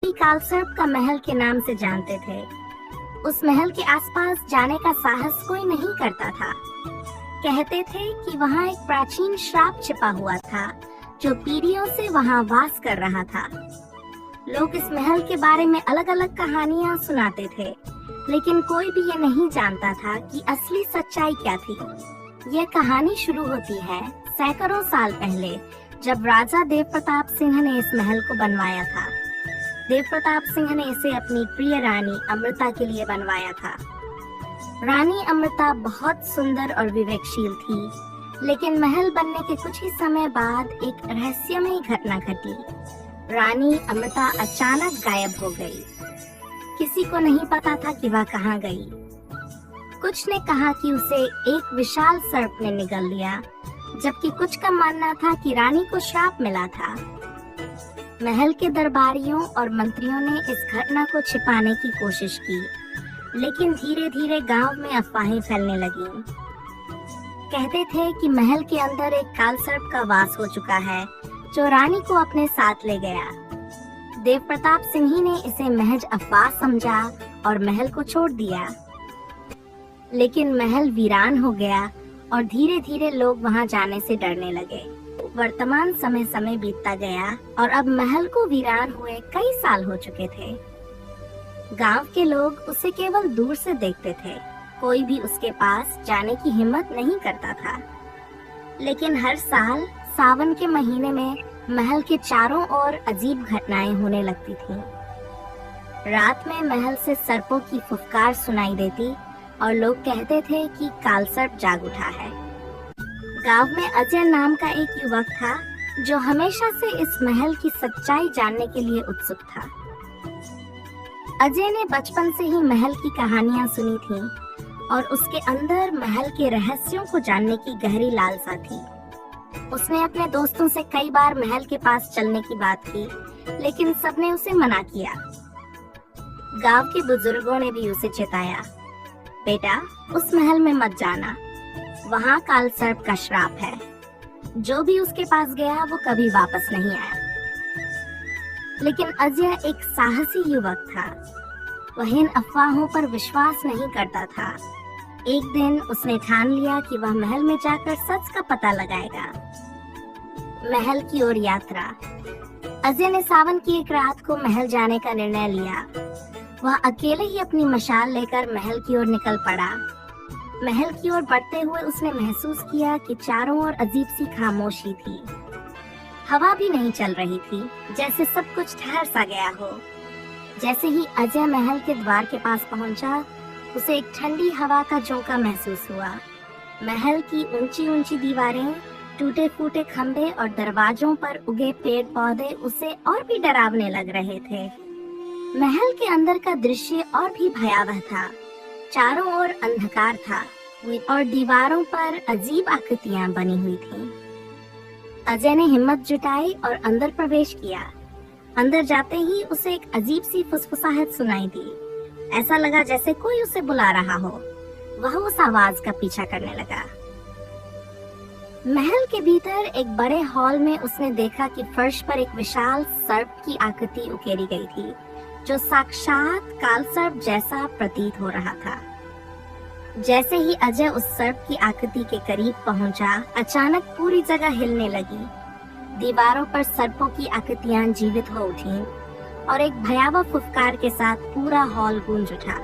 कालसर्प का महल के नाम से जानते थे। उस महल के आसपास जाने का साहस कोई नहीं करता था। कहते थे कि वहाँ एक प्राचीन श्राप छिपा हुआ था जो पीढ़ियों से वहाँ वास कर रहा था। लोग इस महल के बारे में अलग अलग कहानियाँ सुनाते थे, लेकिन कोई भी ये नहीं जानता था कि असली सच्चाई क्या थी। यह कहानी शुरू होती है सैकड़ों साल पहले, जब राजा देव प्रताप सिंह ने इस महल को बनवाया था। देव प्रताप सिंह ने इसे अपनी प्रिय रानी अमृता के लिए बनवाया था। रानी अमृता बहुत सुंदर और विवेकशील थी, लेकिन महल बनने के कुछ ही समय बाद एक रहस्यमयी घटना घटी। रानी अमृता अचानक गायब हो गई। किसी को नहीं पता था कि वह कहाँ गई। कुछ ने कहा कि उसे एक विशाल सर्प ने निगल लिया, जबकि कुछ का मानना था कि रानी को श्राप मिला था। महल के दरबारियों और मंत्रियों ने इस घटना को छिपाने की कोशिश की, लेकिन धीरे धीरे गांव में अफवाहें फैलने लगीं। कहते थे कि महल के अंदर एक कालसर्प का वास हो चुका है जो रानी को अपने साथ ले गया। देव प्रताप सिंह ने इसे महज अफवाह समझा और महल को छोड़ दिया। लेकिन महल वीरान हो गया और धीरे धीरे लोग वहां जाने से डरने लगे। वर्तमान समय बीतता गया और अब महल को वीरान हुए कई साल हो चुके थे। गांव के लोग उसे केवल दूर से देखते थे, कोई भी उसके पास जाने की हिम्मत नहीं करता था। लेकिन हर साल सावन के महीने में महल के चारों ओर अजीब घटनाएं होने लगती थीं। रात में महल से सर्पों की फुफकार सुनाई देती और लोग कहते थे कि कालसर्प जाग उठा है। गांव में अजय नाम का एक युवक था जो हमेशा से इस महल की सच्चाई जानने के लिए उत्सुक था। अजय ने बचपन से ही महल की कहानियां सुनी थीं और उसके अंदर महल के रहस्यों को जानने की गहरी लालसा थी। उसने अपने दोस्तों से कई बार महल के पास चलने की बात की, लेकिन सबने उसे मना किया। गांव के बुजुर्गों ने भी उसे चेताया, बेटा उस महल में मत जाना, वहाँ कालसर्प का श्राप है। जो भी उसके पास गया वो कभी वापस नहीं आया। लेकिन अजय एक साहसी युवक था। वह इन अफवाहों पर विश्वास नहीं करता था। एक दिन उसने ठान लिया कि वह महल में जाकर सच का पता लगाएगा। महल की ओर यात्रा। अजय ने सावन की एक रात को महल जाने का निर्णय लिया। वह अकेले ही अपनी मशाल लेकर महल की ओर निकल पड़ा। महल की ओर बढ़ते हुए उसने महसूस किया कि चारों ओर अजीब सी खामोशी थी। हवा भी नहीं चल रही थी, जैसे सब कुछ ठहर सा गया हो। जैसे ही अजय महल के द्वार के पास पहुंचा, उसे एक ठंडी हवा का झोंका महसूस हुआ। महल की ऊंची ऊंची दीवारें, टूटे फूटे खंभे और दरवाजों पर उगे पेड़ पौधे उसे और भी डरावने लग रहे थे। महल के अंदर का दृश्य और भी भयावह था। चारों ओर अंधकार था और दीवारों पर अजीब आकृतियां बनी हुई थीं। अजय ने हिम्मत जुटाई और अंदर प्रवेश किया। अंदर जाते ही उसे एक अजीब सी फुसफुसाहट सुनाई दी। ऐसा लगा जैसे कोई उसे बुला रहा हो। वह उस आवाज का पीछा करने लगा। महल के भीतर एक बड़े हॉल में उसने देखा कि फर्श पर एक विशाल सर्प की आकृति उकेरी गई थी, जो साक्षात कालसर्प जैसा प्रतीत हो रहा था। जैसे ही अजय उस सर्प की आकृति के करीब पहुंचा, अचानक पूरी जगह हिलने लगी। दीवारों पर सर्पों की आकृतियां जीवित हो उठीं और एक भयावह फुफकार के साथ पूरा हॉल गूंज उठा।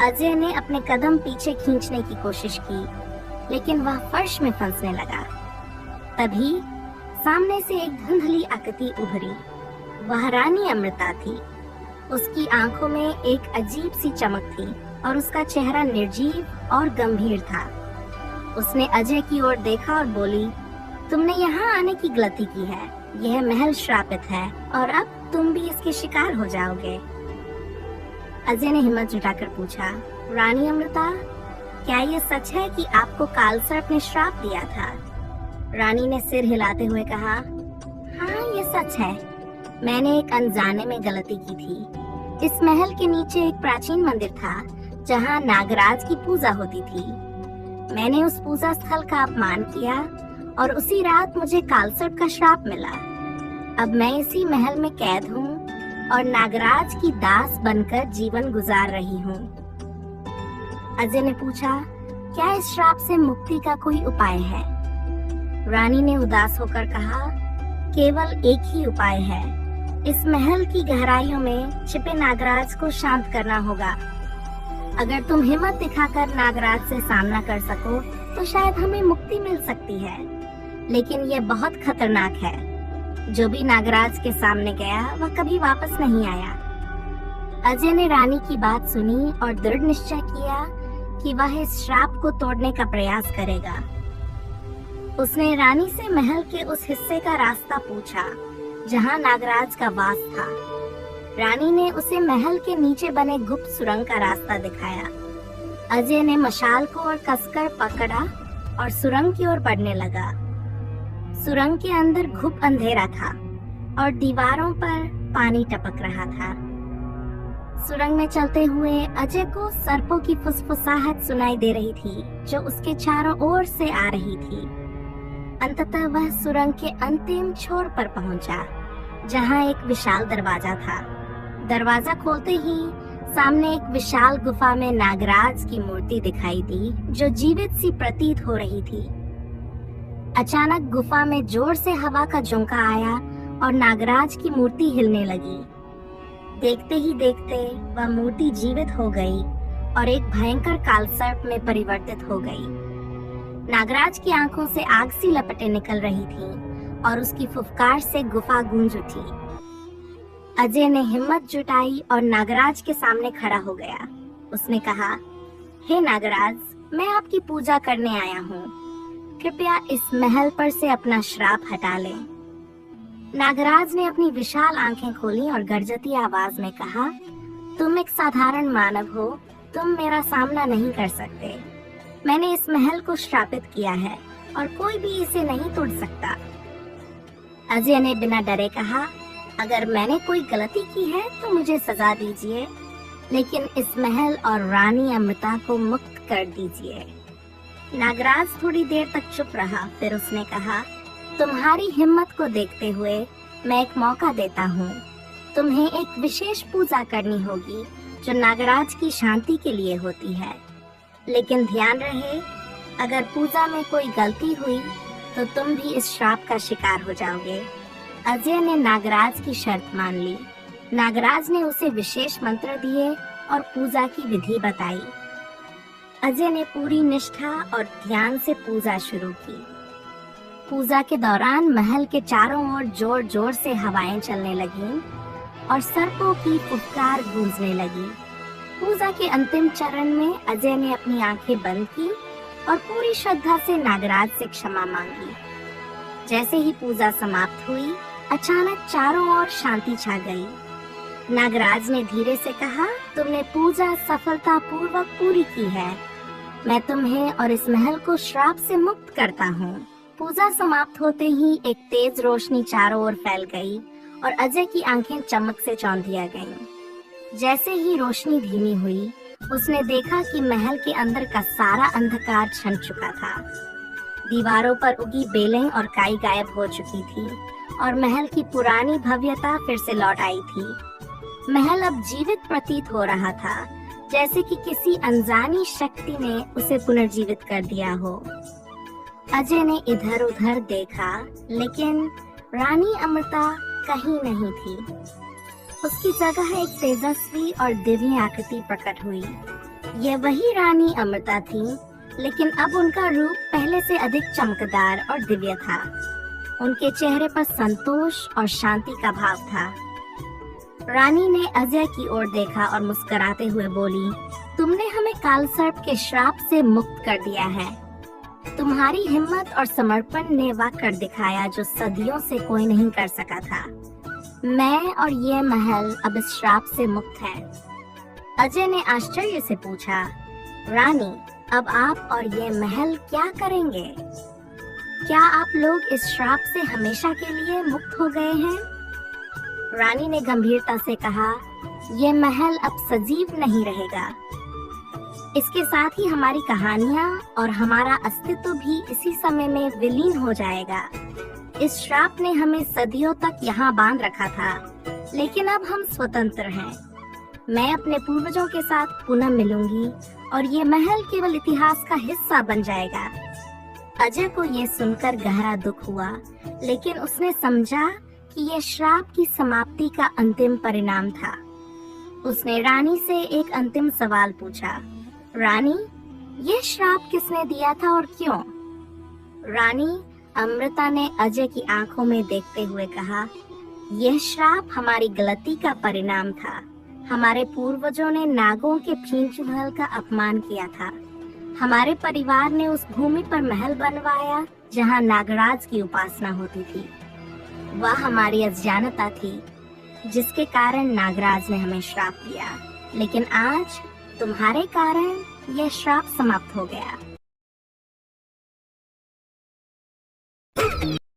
अजय ने अपने कदम पीछे खींचने की कोशिश की, लेकिन वह फर्श में फंसने लगा। तभी सामने से एक धुंधली आकृति उभरी। वह रानी अमृता थी। उसकी आंखों में एक अजीब सी चमक थी और उसका चेहरा निर्जीव और गंभीर था। उसने अजय की ओर देखा और बोली, तुमने यहाँ आने की गलती की है। यह महल श्रापित है और अब तुम भी इसके शिकार हो जाओगे। अजय ने हिम्मत जुटाकर पूछा, रानी अमृता, क्या ये सच है कि आपको कालसर्प ने श्राप दिया था? रानी ने सिर हिलाते हुए कहा, हाँ ये सच है। मैंने एक अनजाने में गलती की थी। इस महल के नीचे एक प्राचीन मंदिर था जहाँ नागराज की पूजा होती थी। मैंने उस पूजा स्थल का अपमान किया और उसी रात मुझे कालसर्प का श्राप मिला। अब मैं इसी महल में कैद हूँ और नागराज की दास बनकर जीवन गुजार रही हूँ। अजय ने पूछा, क्या इस श्राप से मुक्ति का कोई उपाय है? रानी ने उदास होकर कहा, केवल एक ही उपाय है। इस महल की गहराइयों में छिपे नागराज को शांत करना होगा। अगर तुम हिम्मत दिखाकर नागराज से सामना कर सको तो शायद हमें मुक्ति मिल सकती है, लेकिन यह बहुत खतरनाक है। जो भी नागराज के सामने गया वह कभी वापस नहीं आया। अजय ने रानी की बात सुनी और दृढ़ निश्चय किया कि वह इस श्राप को तोड़ने का प्रयास करेगा। उसने रानी से महल के उस हिस्से का रास्ता पूछा जहां नागराज का वास था। रानी ने उसे महल के नीचे बने गुप्त सुरंग का रास्ता दिखाया। अजय ने मशाल को और कसकर पकड़ा और सुरंग की ओर बढ़ने लगा। सुरंग के अंदर घुप अंधेरा था और दीवारों पर पानी टपक रहा था। सुरंग में चलते हुए अजय को सर्पों की फुसफुसाहट सुनाई दे रही थी जो उसके चारों ओर से आ रही थी। अंततः वह सुरंग के अंतिम छोर पर पहुंचा, जहां एक विशाल दरवाजा था। दरवाजा खोलते ही सामने एक विशाल गुफा में नागराज की मूर्ति दिखाई दी जो जीवित सी प्रतीत हो रही थी। अचानक गुफा में जोर से हवा का झोंका आया और नागराज की मूर्ति हिलने लगी। देखते ही देखते वह मूर्ति जीवित हो गई और एक भयंकर कालसर्प में परिवर्तित हो गई। नागराज की आंखों से आग सी लपटें निकल रही थीं और उसकी फुफकार से गुफा गूंज उठी। अजय ने हिम्मत जुटाई और नागराज के सामने खड़ा हो गया। उसने कहा, हे नागराज, मैं आपकी पूजा करने आया हूँ। कृपया इस महल पर से अपना श्राप हटा लें। नागराज ने अपनी विशाल आंखें खोली और गरजती आवाज में कहा, तुम एक साधारण मानव हो, तुम मेरा सामना नहीं कर सकते। मैंने इस महल को श्रापित किया है और कोई भी इसे नहीं तोड़ सकता। अजय ने बिना डरे कहा, अगर मैंने कोई गलती की है तो मुझे सजा दीजिए, लेकिन इस महल और रानी अमृता को मुक्त कर दीजिए। नागराज थोड़ी देर तक चुप रहा, फिर उसने कहा, तुम्हारी हिम्मत को देखते हुए मैं एक मौका देता हूँ। तुम्हें एक विशेष पूजा करनी होगी जो नागराज की शांति के लिए होती है, लेकिन ध्यान रहे, अगर पूजा में कोई गलती हुई तो तुम भी इस श्राप का शिकार हो जाओगे। अजय ने नागराज की शर्त मान ली। नागराज ने उसे विशेष मंत्र दिए और पूजा की विधि बताई। अजय ने पूरी निष्ठा और ध्यान से पूजा शुरू की। पूजा के दौरान महल के चारों ओर जोर जोर से हवाएं चलने लगीं और सर्पों की फुफकार गूंजने लगी। पूजा के अंतिम चरण में अजय ने अपनी आंखें बंद की और पूरी श्रद्धा से नागराज से क्षमा मांगी। जैसे ही पूजा समाप्त हुई, अचानक चारों ओर शांति छा गई। नागराज ने धीरे से कहा, तुमने पूजा सफलतापूर्वक पूरी की है। मैं तुम्हें और इस महल को श्राप से मुक्त करता हूँ। पूजा समाप्त होते ही एक तेज रोशनी चारों ओर फैल गई और अजय की आंखें चमक से चौंधिया गईं। जैसे ही रोशनी धीमी हुई, उसने देखा कि महल के अंदर का सारा अंधकार छन चुका था। दीवारों पर उगी बेलें और काई गायब हो चुकी थी और महल की पुरानी भव्यता फिर से लौट आई थी। महल अब जीवित प्रतीत हो रहा था, जैसे कि किसी अनजानी शक्ति ने उसे पुनर्जीवित कर दिया हो। अजय ने इधर उधर देखा, लेकिन रानी अमृता कहीं नहीं थी। उसकी जगह एक तेजस्वी और दिव्य आकृति प्रकट हुई। यह वही रानी अमृता थी, लेकिन अब उनका रूप पहले से अधिक चमकदार और दिव्य था। उनके चेहरे पर संतोष और शांति का भाव था। रानी ने अजय की ओर देखा और मुस्कुराते हुए बोली, तुमने हमें कालसर्प के श्राप से मुक्त कर दिया है। तुम्हारी हिम्मत और समर्पण ने वह कर दिखाया जो सदियों से कोई नहीं कर सका था। मैं और ये महल अब इस श्राप से मुक्त है। अजय ने आश्चर्य से पूछा, रानी, अब आप और ये महल क्या करेंगे? क्या आप लोग इस श्राप से हमेशा के लिए मुक्त हो गए हैं? रानी ने गंभीरता से कहा, ये महल अब सजीव नहीं रहेगा। इसके साथ ही हमारी कहानियां और हमारा अस्तित्व भी इसी समय में विलीन हो जाएगा। इस श्राप ने हमें सदियों तक यहाँ बांध रखा था, लेकिन अब हम स्वतंत्र हैं। मैं अपने पूर्वजों के साथ पुनः मिलूंगी और ये महल केवल इतिहास का हिस्सा बन जाएगा। अजय को ये सुनकर गहरा दुख हुआ, लेकिन उसने समझा कि यह श्राप की समाप्ति का अंतिम परिणाम था। उसने रानी से एक अंतिम सवाल पूछा, रानी, ये श्राप किसने दिया था और क्यों? रानी अमृता ने अजय की आंखों में देखते हुए कहा, यह श्राप हमारी गलती का परिणाम था। हमारे पूर्वजों ने नागों के खींच महल का अपमान किया था। हमारे परिवार ने उस भूमि पर महल बनवाया जहां नागराज की उपासना होती थी। वह हमारी अज्ञानता थी जिसके कारण नागराज ने हमें श्राप दिया, लेकिन आज तुम्हारे कारण यह श्राप समाप्त हो गया।